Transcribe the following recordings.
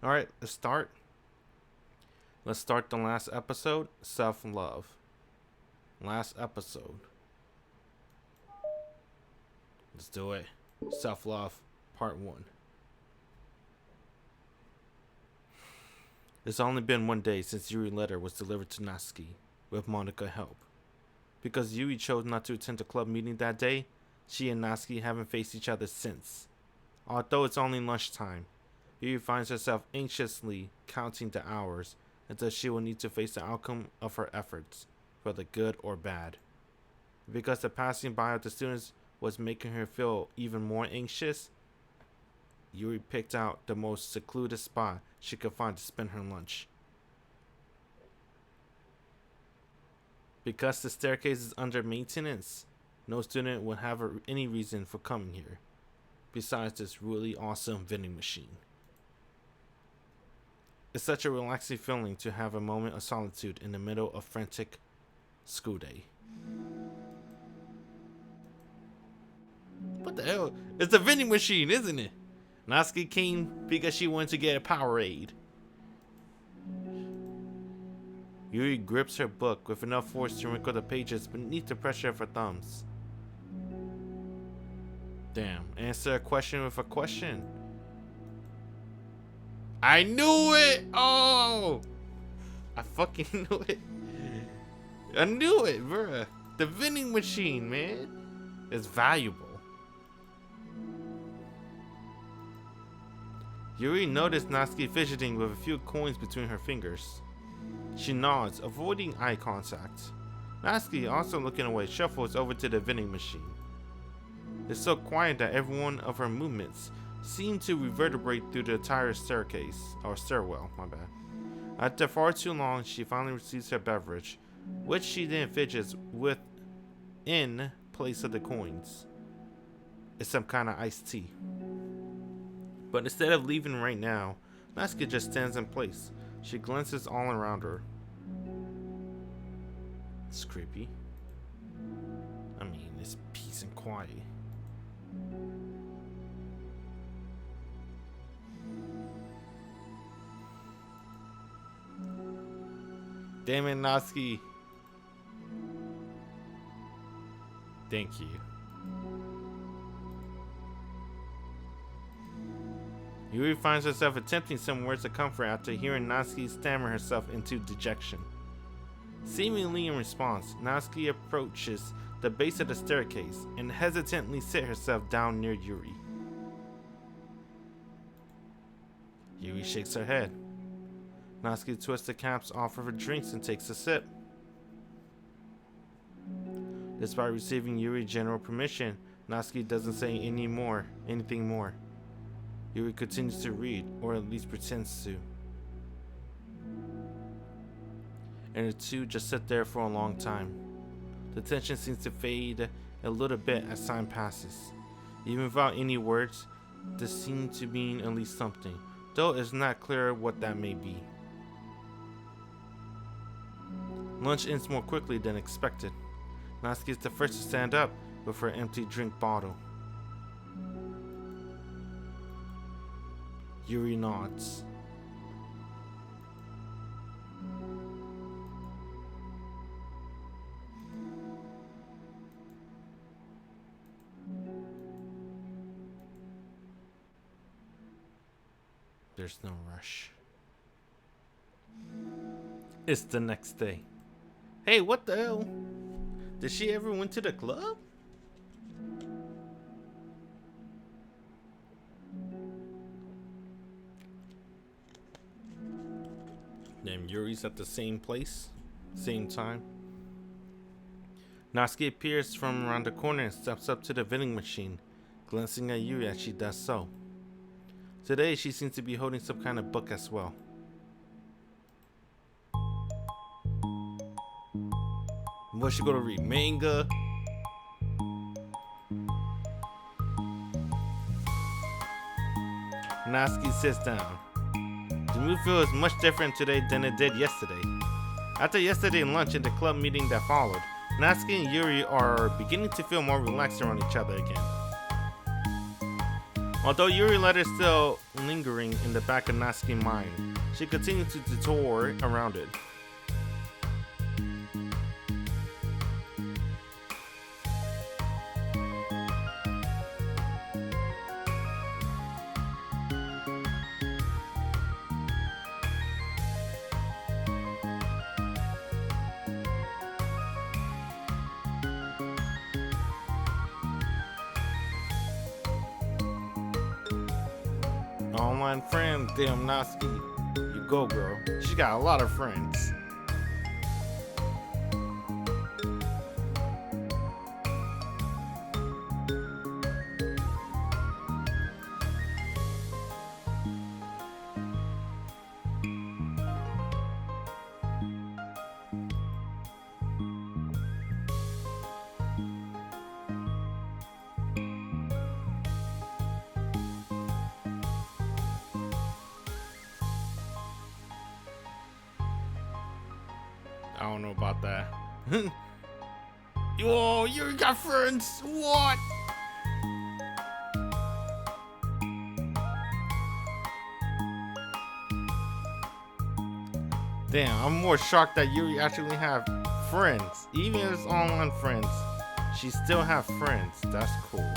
Alright, let's start. Let's start the last episode, self-love. Last episode. Let's do it. Self-love, part 1. It's only been one day since Yuri's letter was delivered to Natsuki, with Monika's help. Because Yuri chose not to attend the club meeting that day, she and Natsuki haven't faced each other since. Although it's only lunchtime, Yuri finds herself anxiously counting the hours until she will need to face the outcome of her efforts, whether good or bad. Because the passing by of the students was making her feel even more anxious, Yuri picked out the most secluded spot she could find to spend her lunch. Because the staircase is under maintenance, no student would have any reason for coming here, besides this really awesome vending machine. It's such a relaxing feeling to have a moment of solitude in the middle of frantic school day. What the hell? It's a vending machine, isn't it? Natsuki came because she wanted to get a Powerade. Yuri grips her book with enough force to wrinkle the pages beneath the pressure of her thumbs. Damn, answer a question with a question. I knew it! Oh! I fucking knew it. I knew it, bruh. The vending machine, man. It's valuable. Yuri noticed Natsuki fidgeting with a few coins between her fingers. She nods, avoiding eye contact. Natsuki, also looking away, shuffles over to the vending machine. It's so quiet that every one of her movements seem to reverberate through the entire staircase, or stairwell, my bad. After far too long, she finally receives her beverage, which she then fidgets with in place of the coins. It's some kind of iced tea. But instead of leaving right now, Natsuki just stands in place. She glances all around her. It's creepy. I mean, it's peace and quiet. Damn it, Natsuki. Thank you. Yuri finds herself attempting some words of comfort after hearing Natsuki stammer herself into dejection. Seemingly in response, Natsuki approaches the base of the staircase and hesitantly sits herself down near Yuri. Yuri shakes her head. Natsuki twists the caps off of her drinks and takes a sip. Despite receiving Yuri's general permission, Natsuki doesn't say anything more. Yuri continues to read, or at least pretends to. And the two just sit there for a long time. The tension seems to fade a little bit as time passes. Even without any words, there seems to mean at least something, though it's not clear what that may be. Lunch ends more quickly than expected. Natsuki is the first to stand up with her empty drink bottle. Yuri nods. There's no rush. It's the next day. Hey, what the hell? Did she ever went to the club? Then Yuri's at the same place, same time. Natsuki appears from around the corner and steps up to the vending machine, glancing at Yuri as she does so. Today, she seems to be holding some kind of book as well. What's she gonna read? Manga? Natsuki sits down. The mood feels much different today than it did yesterday. After yesterday's lunch and the club meeting that followed, Natsuki and Yuri are beginning to feel more relaxed around each other again. Although Yuri's letter is still lingering in the back of Natsuki's mind, she continues to detour around it. Online friend, damn Natsuki. You go, girl. She got a lot of friends. I don't know about that. Yo, you got friends? What? Damn, I'm more shocked that you actually have friends. Even if it's online friends, she still have friends. That's cool.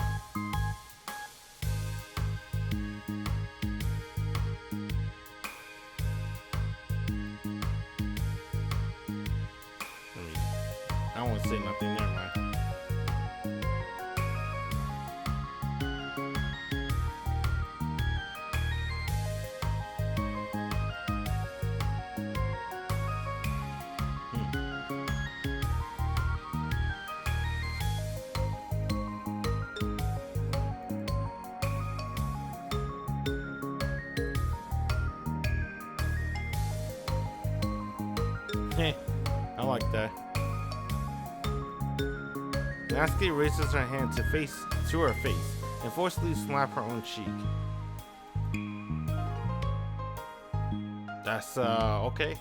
I won't say nothing there, man. I like that. Natsuki raises her hand to her face and forcefully slap her own cheek. That's okay.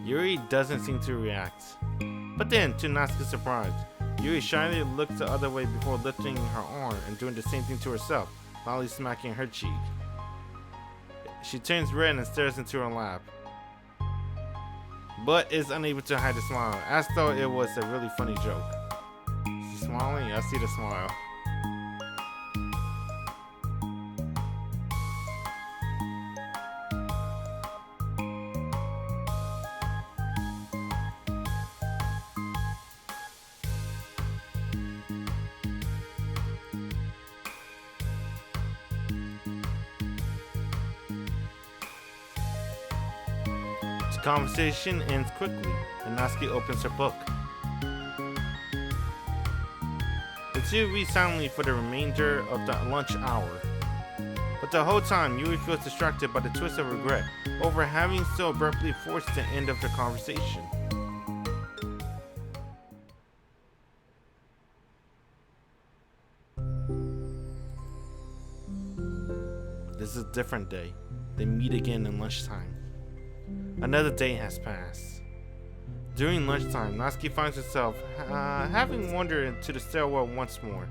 Yuri doesn't seem to react. But then, to Natsuki's surprise, Yuri shyly looks the other way before lifting her arm and doing the same thing to herself, loudly smacking her cheek. She turns red and stares into her lap, but is unable to hide a smile, as though it was a really funny joke. She's smiling? I see the smile. The conversation ends quickly, and Natsuki opens her book. The two read silently for the remainder of the lunch hour. But the whole time, Yuri feels distracted by the twist of regret over having so abruptly forced the end of the conversation. This is a different day. They meet again in lunchtime. Another day has passed. During lunchtime, Natsuki finds herself having wandered into the stairwell once more.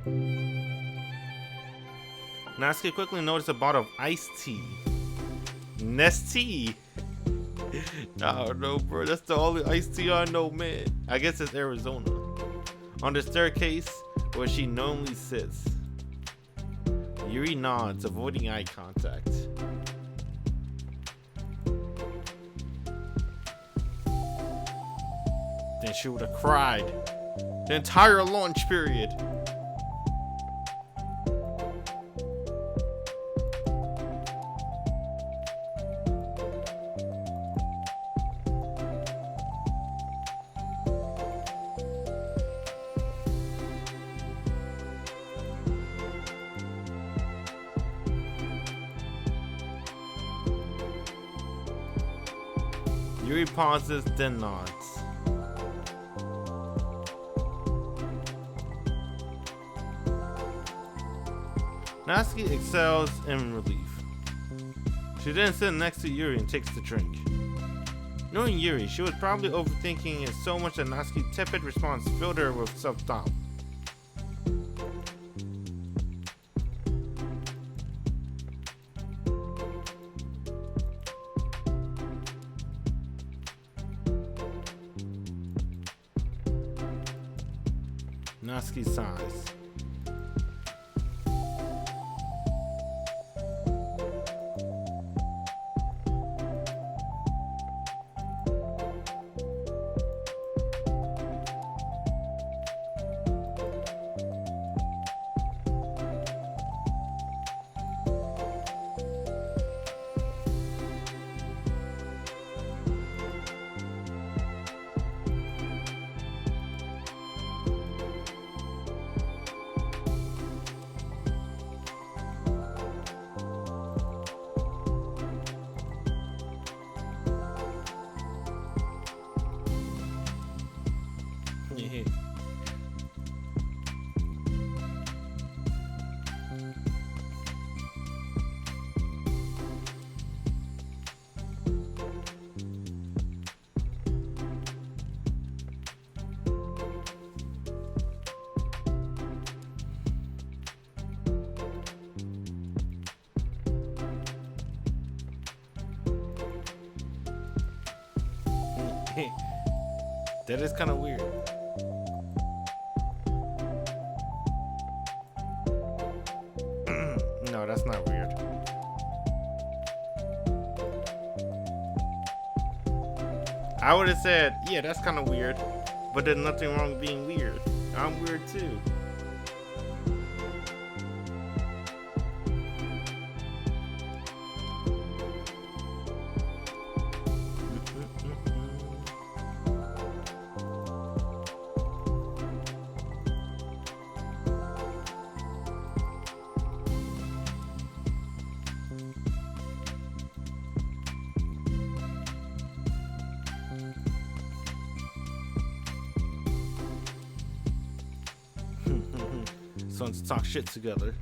Natsuki quickly noticed a bottle of iced tea. Nestea. I don't know, bro. That's the only iced tea I know, man. I guess it's Arizona. On the staircase where she normally sits. Yuri nods, avoiding eye contact. Then she would have cried the entire lunch period. Yuri pauses, then nods. Natsuki exhales in relief. She then sits next to Yuri and takes the drink. Knowing Yuri, she was probably overthinking it so much that Natsuki's tepid response filled her with self-doubt. Natsuki sighs. That is kind of weird. No, that's not weird. I would have said, yeah, that's kind of weird, but there's nothing wrong with being weird. I'm weird too. So let's talk shit together.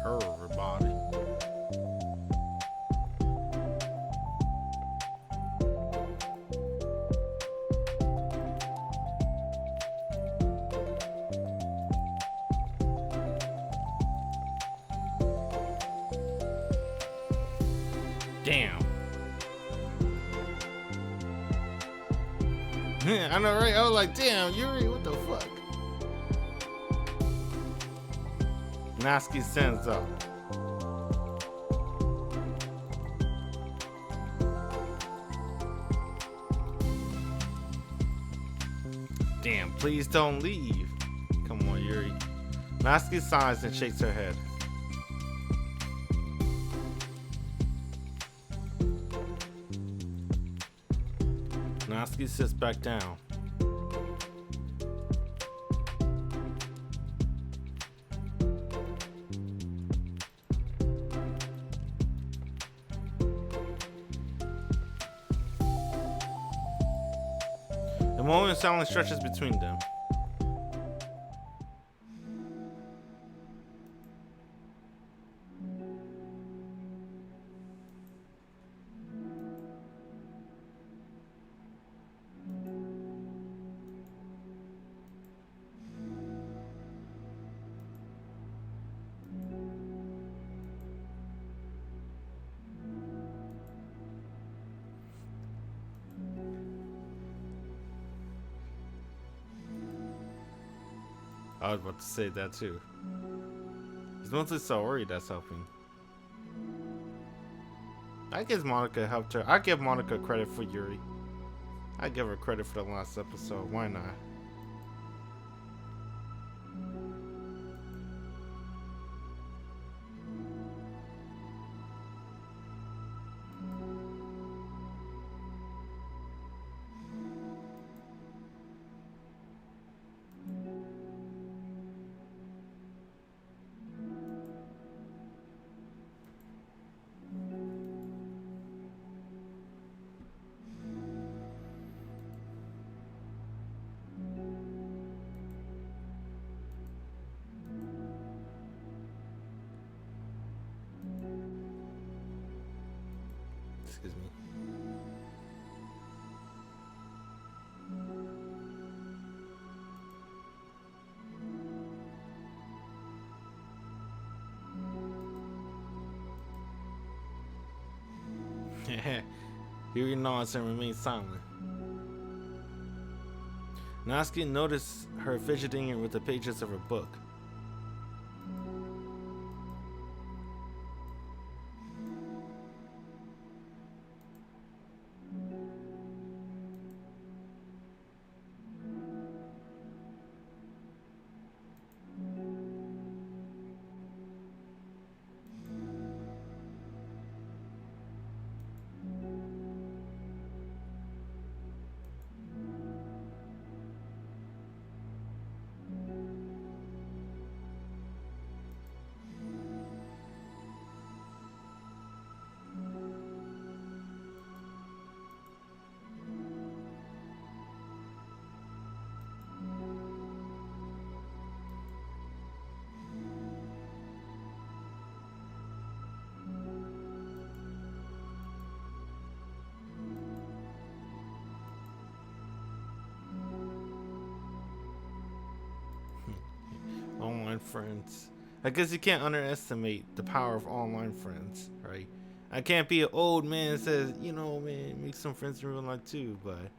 Everybody. Damn. I know, right? I was like, damn, Yuri, what the fuck? Natsuki stands up. Damn, please don't leave. Come on, Yuri. Natsuki sighs and shakes her head. Natsuki sits back down. The moment of silence stretches between them. I was about to say that too. It's mostly Saori that's helping. I guess Monica helped her. I give Monica credit for Yuri. I give her credit for the last episode. Why not? Excuse me. Yuri nods and remains silent. Natsuki noticed her fidgeting with the pages of her book. Online friends. I guess you can't underestimate the power of online friends, right? I can't be an old man that says, man, make some friends in real life too, but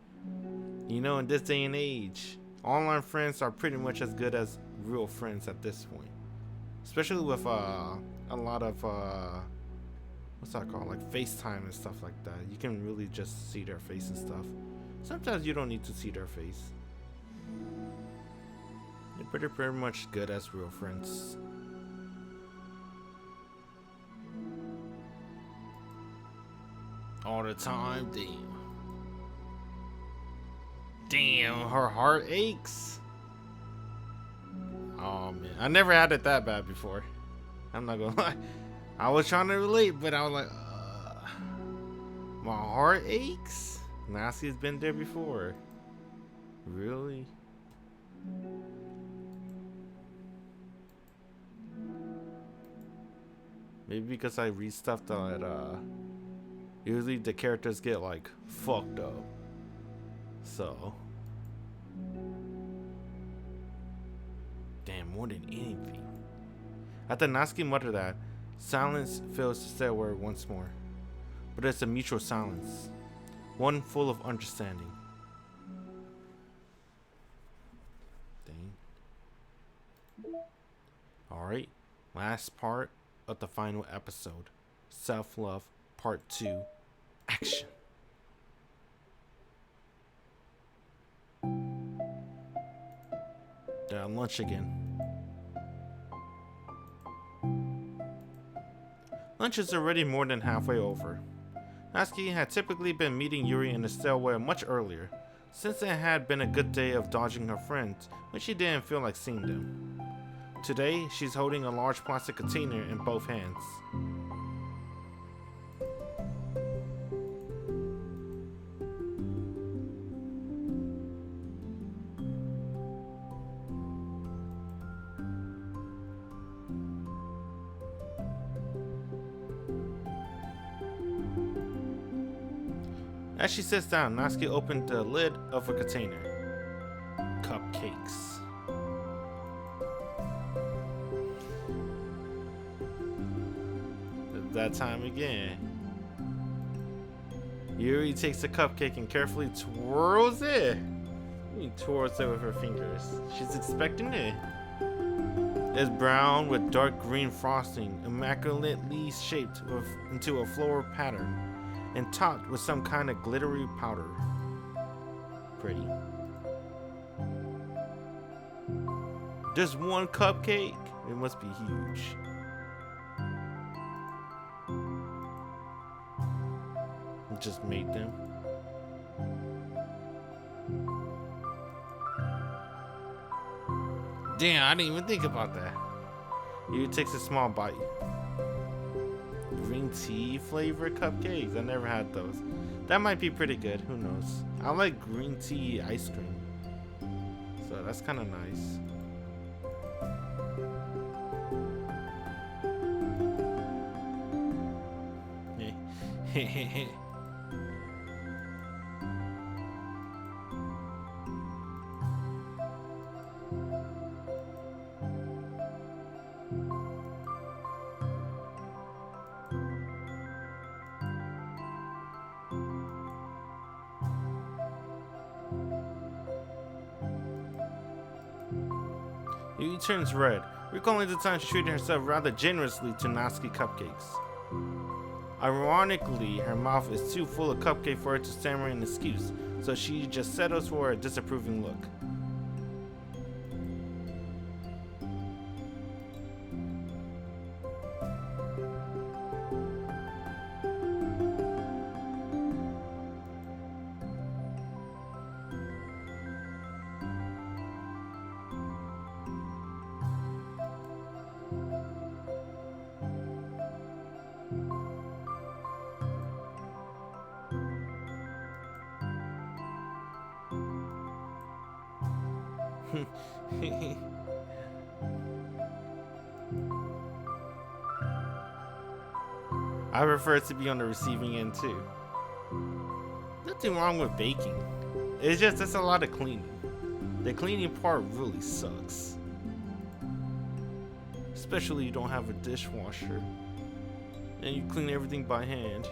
in this day and age, online friends are pretty much as good as real friends at this point. Especially with a lot of what's that called? Like FaceTime and stuff like that. You can really just see their face and stuff. Sometimes you don't need to see their face. They're pretty much good as real friends. All the time, damn. Damn, her heart aches. Oh man, I never had it that bad before. I'm not gonna lie. I was trying to relate, but I was like, my heart aches? Natsuki's been there before. Really? Maybe because I read stuff that usually the characters get like fucked up. So damn, more than anything. After Natsuki muttered that, silence fills the stairway once more. But it's a mutual silence, one full of understanding. Dang. Alright, last part of the final episode. Self-Love Part 2. Action. They're at lunch again. Lunch is already more than halfway over. Natsuki had typically been meeting Yuri in the stairway much earlier, since it had been a good day of dodging her friends when she didn't feel like seeing them. Today, she's holding a large plastic container in both hands. As she sits down, Natsuki opened the lid of a container. Cupcakes. That time again. Yuri takes the cupcake and carefully twirls it. She twirls it with her fingers. She's expecting it. It's brown with dark green frosting, immaculately shaped into a floral pattern, and topped with some kind of glittery powder. Pretty. Just one cupcake? It must be huge. Just made them. Damn, I didn't even think about that. You takes a small bite. Green tea flavored cupcakes. I never had those. That might be pretty good. Who knows? I like green tea ice cream. So that's kind of nice. Hehehe. Yuri turns red, recalling the time she treated herself rather generously to Natsuki cupcakes. Ironically, her mouth is too full of cupcake for her to stammer an excuse, so she just settles for a disapproving look. I prefer to be on the receiving end too. Nothing wrong with baking. It's just that's a lot of cleaning. The cleaning part really sucks. Especially you don't have a dishwasher. And you clean everything by hand.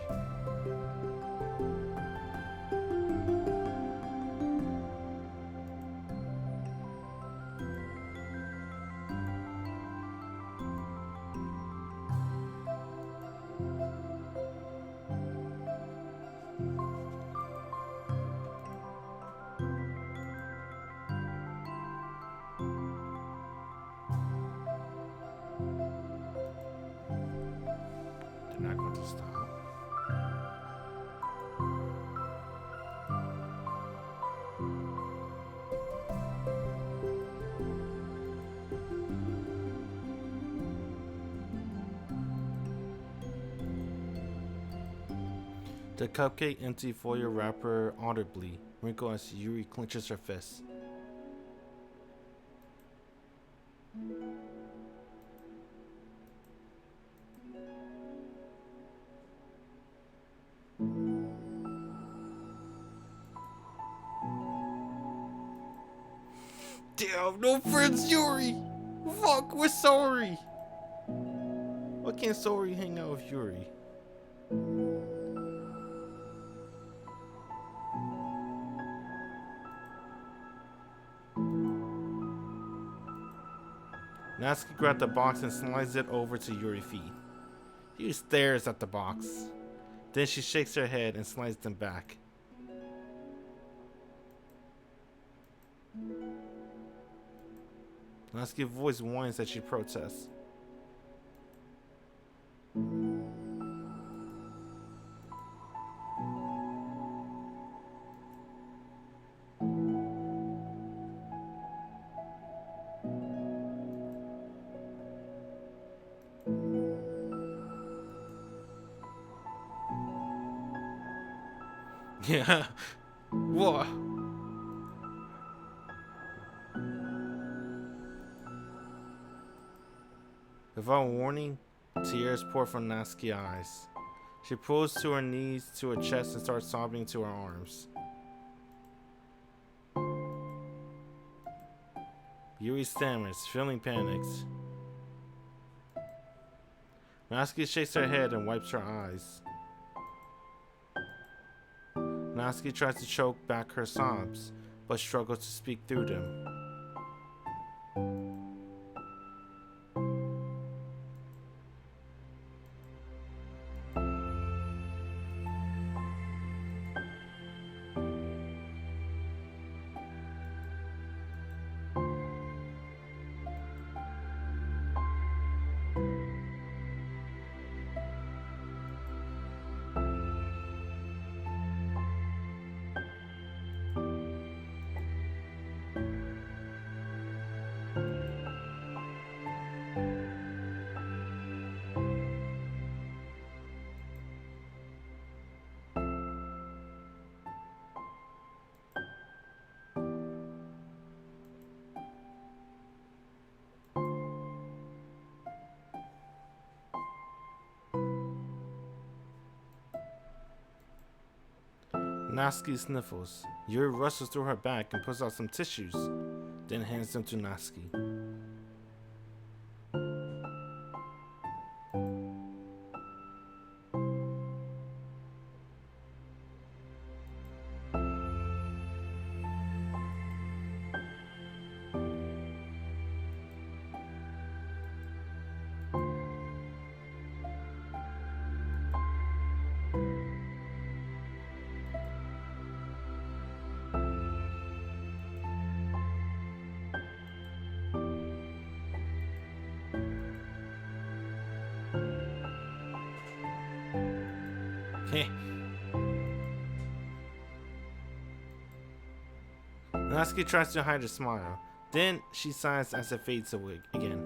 They're not going to stop. The cupcake empty foil wrapper audibly wrinkle as Yuri clenches her fist. Damn, no friends, Yuri! Fuck, we're sorry! Why can't Sori hang out with Yuri? Natsuki grabs the box and slides it over to Yuri's feet. Yuri stares at the box. Then she shakes her head and slides them back. Natsuki's voice whines as she protests. Yeah. What? Without warning, tears pour from Natsuki's eyes. She pulls to her knees to her chest and starts sobbing to her arms. Yuri stammers, feeling panicked. Natsuki shakes her head and wipes her eyes. Natsuki tries to choke back her sobs, but struggles to speak through them. Natsuki sniffles. Yuri rushes through her bag and pulls out some tissues, then hands them to Natsuki. Natsuki tries to hide her smile. Then she sighs as it fades away again.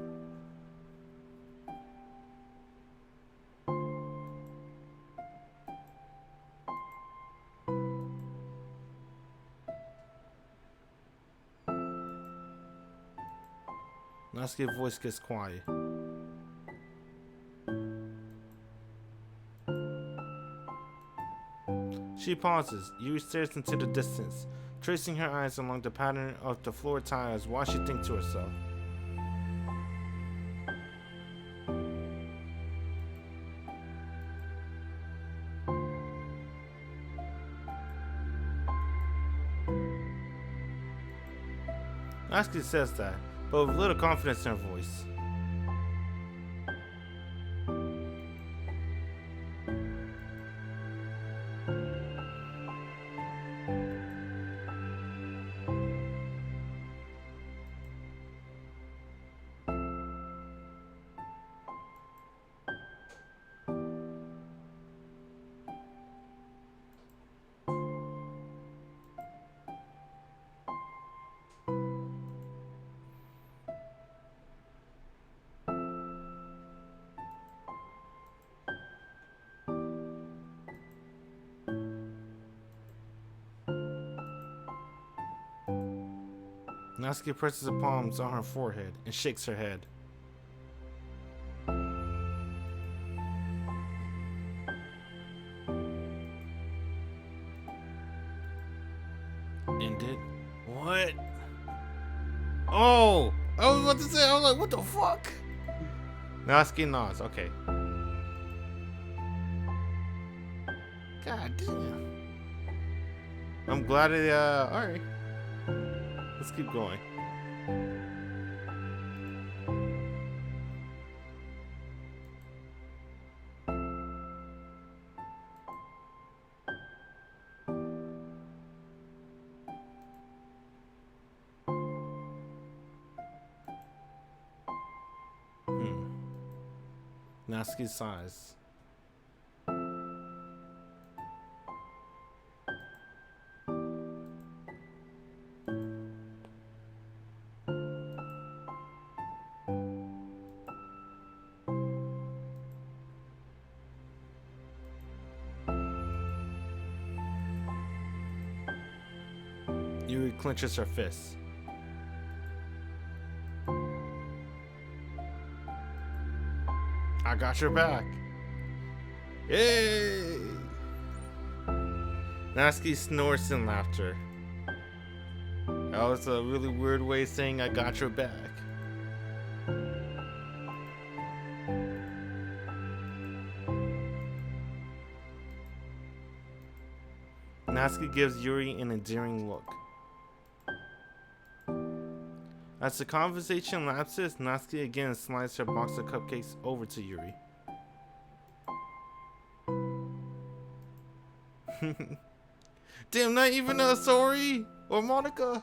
Natsuki's voice gets quiet. She pauses. Yuri stares into the distance, tracing her eyes along the pattern of the floor tiles while she thinks to herself. Natsuki says that, but with little confidence in her voice. Natsuki presses her palms on her forehead and shakes her head. Ended? What? Oh! I was about to say, I was like, what the fuck? Natsuki nods, okay. God damn. I'm glad it, alright. Let's keep going. Natsuki sighs. Yuri clenches her fists. I got your back. Yay! Natsuki snorts in laughter. That was a really weird way of saying I got your back. Natsuki gives Yuri an endearing look. As the conversation lapses, Natsuki again slides her box of cupcakes over to Yuri. Damn, not even a Sori or Monica?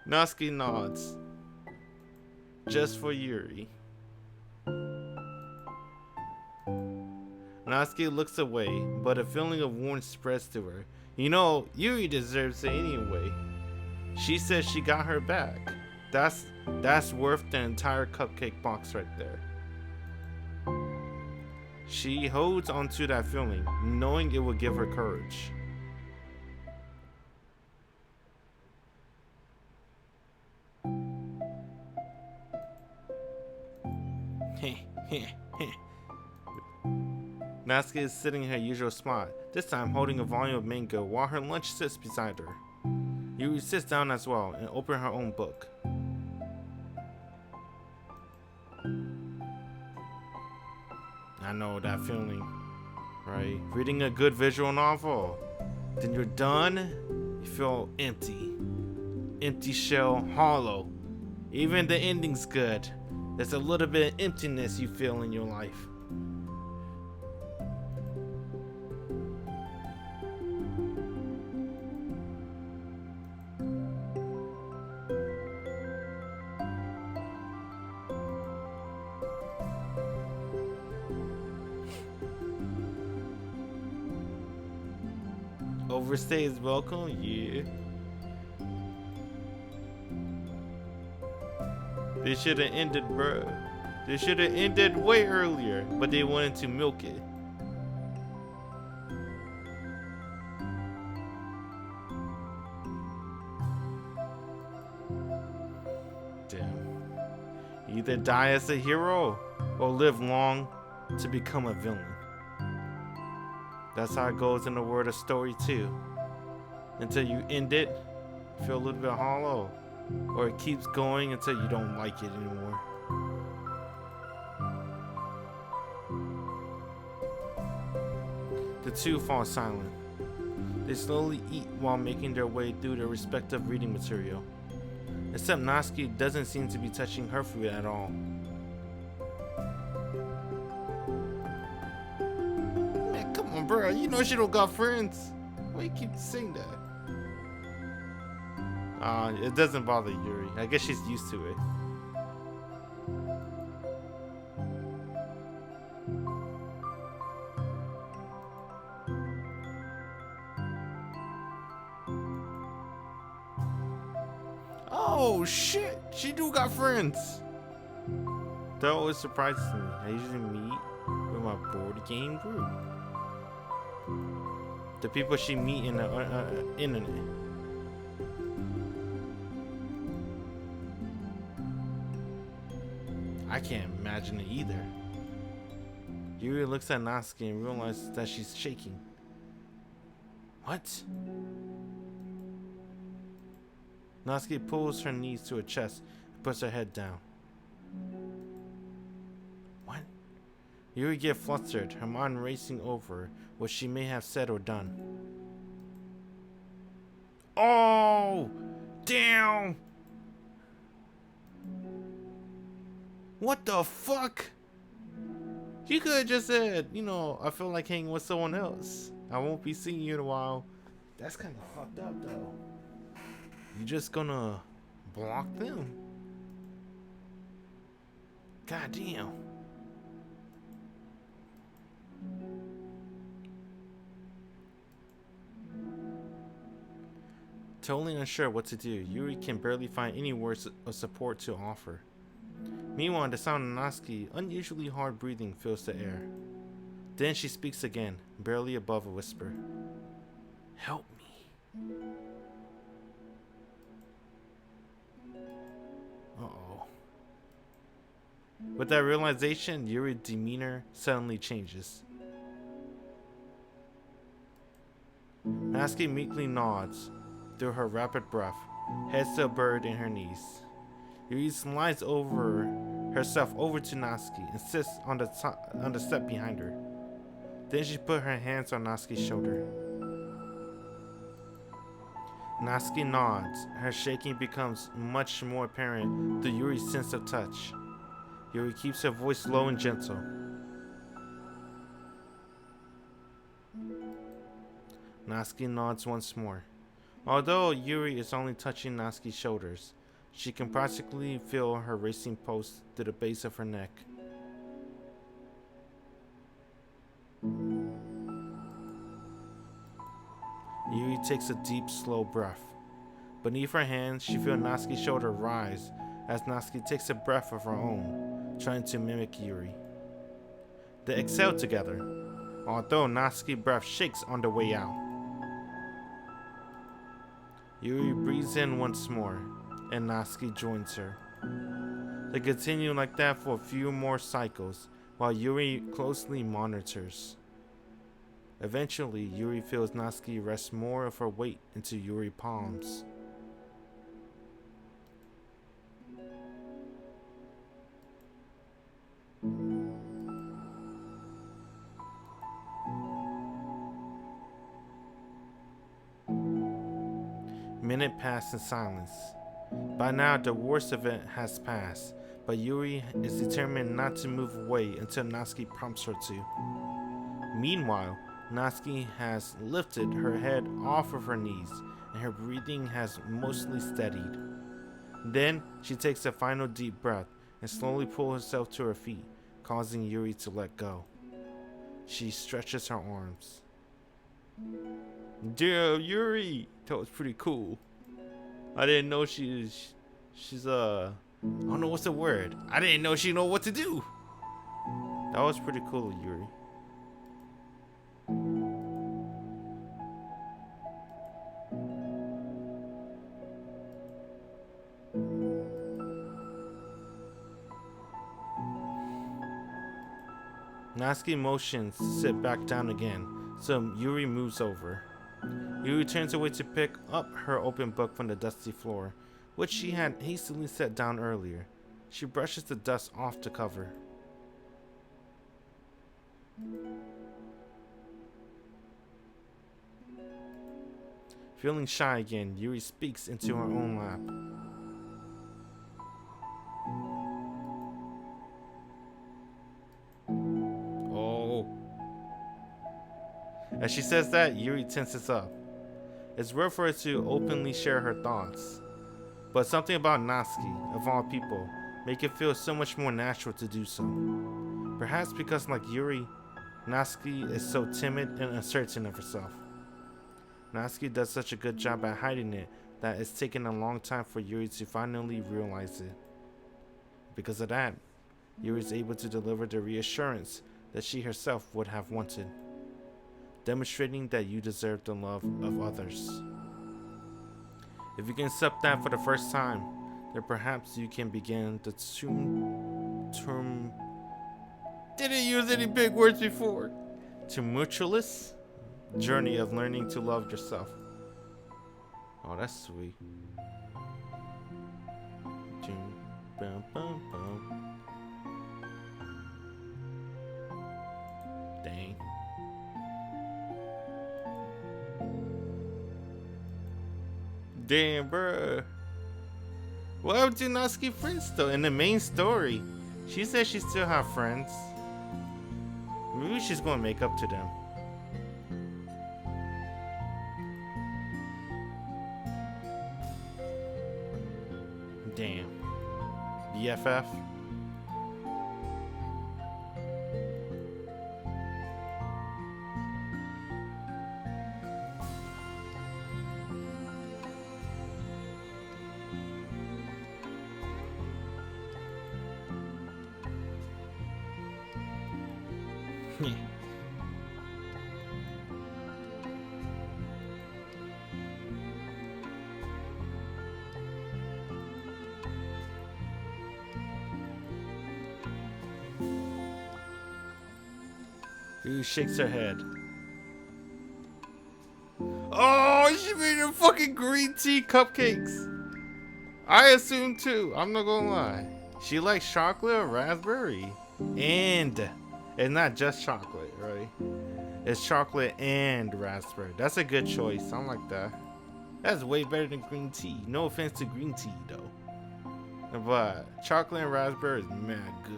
Natsuki nods. Just for Yuri. Natsuki looks away, but a feeling of warmth spreads to her. You know, Yuri deserves it anyway. She says she got her back. That's worth the entire cupcake box right there. She holds onto that feeling, knowing it will give her courage. Natsuki is sitting in her usual spot, this time holding a volume of manga while her lunch sits beside her. Yuri sits down as well and opens her own book. I know that feeling, right? Reading a good visual novel, then you're done, you feel empty. Empty shell, hollow. Even the ending's good. There's a little bit of emptiness you feel in your life. Overstays welcome, yeah. They should have ended, bro. They should have ended way earlier, but they wanted to milk it. Damn. Either die as a hero or live long to become a villain. That's how it goes in the world of story too. Until you end it, feel a little bit hollow, or it keeps going until you don't like it anymore. The two fall silent. They slowly eat while making their way through their respective reading material. Except Natsuki doesn't seem to be touching her food at all. Man, come on, bro. You know she don't got friends. Why you keep saying that? It doesn't bother Yuri. I guess she's used to it. Oh shit! She do got friends. That always surprises me. I usually meet with my board game group. The people she meet in the internet. I can't imagine it either. Yuri looks at Natsuki and realizes that she's shaking. What? Natsuki pulls her knees to her chest and puts her head down. What? Yuri gets flustered, her mind racing over what she may have said or done. Oh! Damn! What the fuck? You could have just said, you know, I feel like hanging with someone else. I won't be seeing you in a while. That's kind of fucked up, though. You just gonna block them? God damn. Totally unsure what to do, Yuri can barely find any words of support to offer. Meanwhile, the sound of Natsuki unusually hard breathing fills the air. Then she speaks again, barely above a whisper. Help me. Uh-oh. With that realization, Yuri's demeanor suddenly changes. Natsuki meekly nods through her rapid breath, head still buried in her knees. Yuri slides over herself over to Natsuki and sits on the step behind her. Then she put her hands on Natsuki's shoulder. Natsuki nods. Her shaking becomes much more apparent through Yuri's sense of touch. Yuri keeps her voice low and gentle. Natsuki nods once more. Although Yuri is only touching Natsuki's shoulders, she can practically feel her racing pulse to the base of her neck. Yuri takes a deep, slow breath. Beneath her hand, she feels Natsuki's shoulder rise as Natsuki takes a breath of her own, trying to mimic Yuri. They exhale together, although Natsuki's breath shakes on the way out. Yuri breathes in once more, and Natsuki joins her. They continue like that for a few more cycles, while Yuri closely monitors. Eventually, Yuri feels Natsuki rest more of her weight into Yuri's palms. Minute pass in silence. By now, the worst of it has passed, but Yuri is determined not to move away until Natsuki prompts her to. Meanwhile, Natsuki has lifted her head off of her knees, and her breathing has mostly steadied. Then, she takes a final deep breath and slowly pulls herself to her feet, causing Yuri to let go. She stretches her arms. Damn, Yuri, that was pretty cool. I didn't know she's I don't know what's the word. I didn't know she know what to do. That was pretty cool, Yuri. Natsuki motions to sit back down again, so Yuri moves over. Yuri turns away to pick up her open book from the dusty floor, which she had hastily set down earlier. She brushes the dust off the cover. Feeling shy again, Yuri speaks into her own lap. Oh. As she says that, Yuri tenses up. It's rare for her to openly share her thoughts, but something about Natsuki, of all people, make it feel so much more natural to do so. Perhaps because, like Yuri, Natsuki is so timid and uncertain of herself. Natsuki does such a good job at hiding it that it's taken a long time for Yuri to finally realize it. Because of that, Yuri is able to deliver the reassurance that she herself would have wanted, demonstrating that you deserve the love of others. If you can accept that for the first time, then perhaps you can begin the term didn't use any big words before. Tumultuous journey of learning to love yourself. Oh, that's sweet. Dang. Damn, bruh. What happened to Natsuki friends though? In the main story, she said she still have friends. Maybe she's gonna make up to them. Damn. BFF. Who shakes her head. Oh, she made her fucking green tea cupcakes. I assume too. I'm not gonna lie. She likes chocolate or raspberry. And it's not just chocolate, right? It's chocolate and raspberry. That's a good choice. I like that. That's way better than green tea. No offense to green tea though. But chocolate and raspberry is mad good.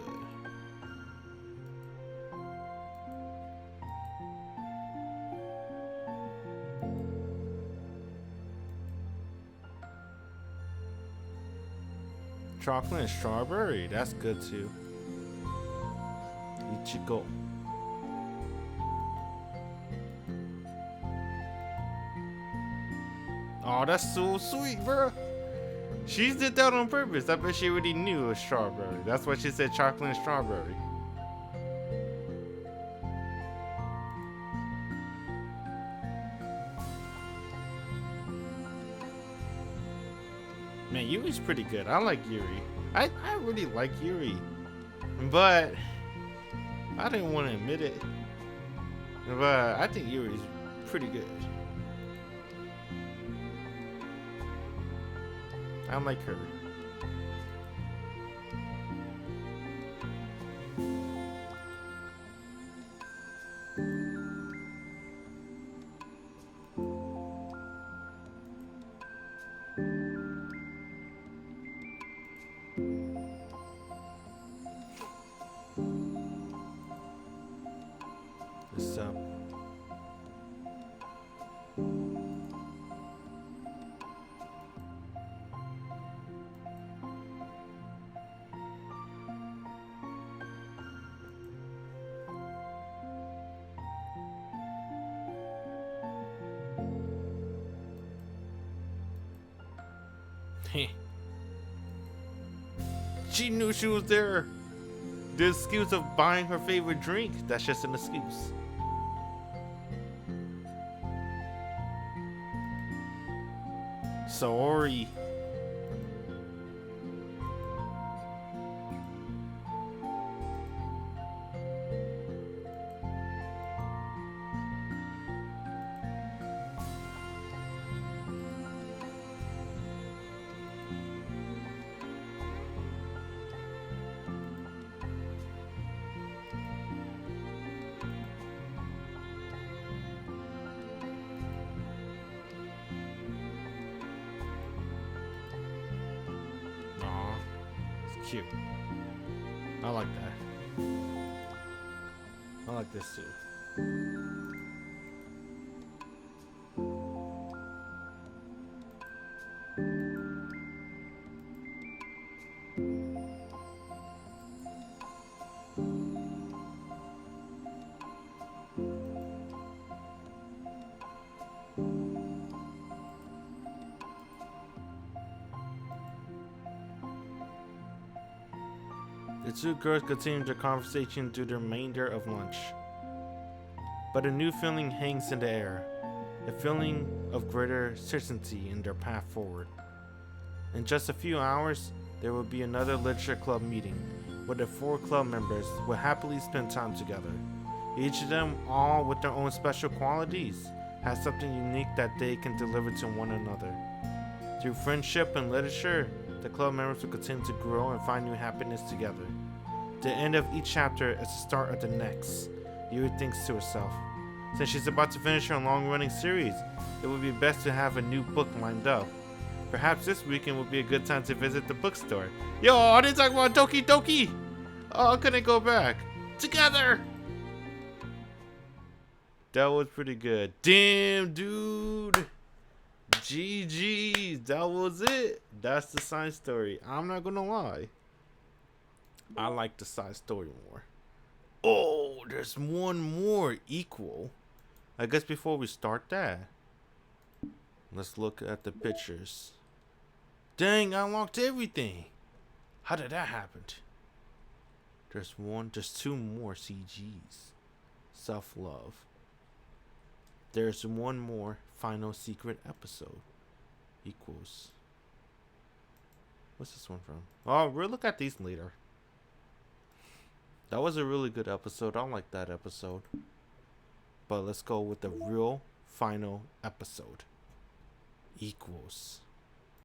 Chocolate and strawberry, that's good too. Ichigo. Oh, that's so sweet, bro. She did that on purpose. I bet she already knew it was strawberry. That's why she said chocolate and strawberry. Man, Yuri's pretty good. I like Yuri. I really like Yuri. But I didn't want to admit it. But I think Yuri's pretty good. I like her. What's up? She knew she was there. The excuse of buying her favorite drink, that's just an excuse. Sorry. Aw, it's cute. I like that. I like this too. The two girls continued their conversation through the remainder of lunch. But a new feeling hangs in the air, a feeling of greater certainty in their path forward. In just a few hours, there will be another literature club meeting, where the 4 club members will happily spend time together. Each of them, all with their own special qualities, has something unique that they can deliver to one another. Through friendship and literature, the club members will continue to grow and find new happiness together. The end of each chapter is the start of the next. Yuri thinks to herself, since she's about to finish her long-running series, it would be best to have a new book lined up. Perhaps this weekend would be a good time to visit the bookstore. Yo, I didn't talk about Doki Doki! Oh, I couldn't go back. Together! That was pretty good. Damn, dude! GG, that was it. That's the side story. I'm not gonna lie, I like the side story more. Oh, there's one more equal. I guess before we start that, let's look at the pictures. Dang, I unlocked everything. How did that happen? There's 2 more CGs. Self-love. There's one more final secret episode. Equals. What's this one from? Oh, we'll look at these later. That was a really good episode. I like that episode. But let's go with the real final episode. Equals.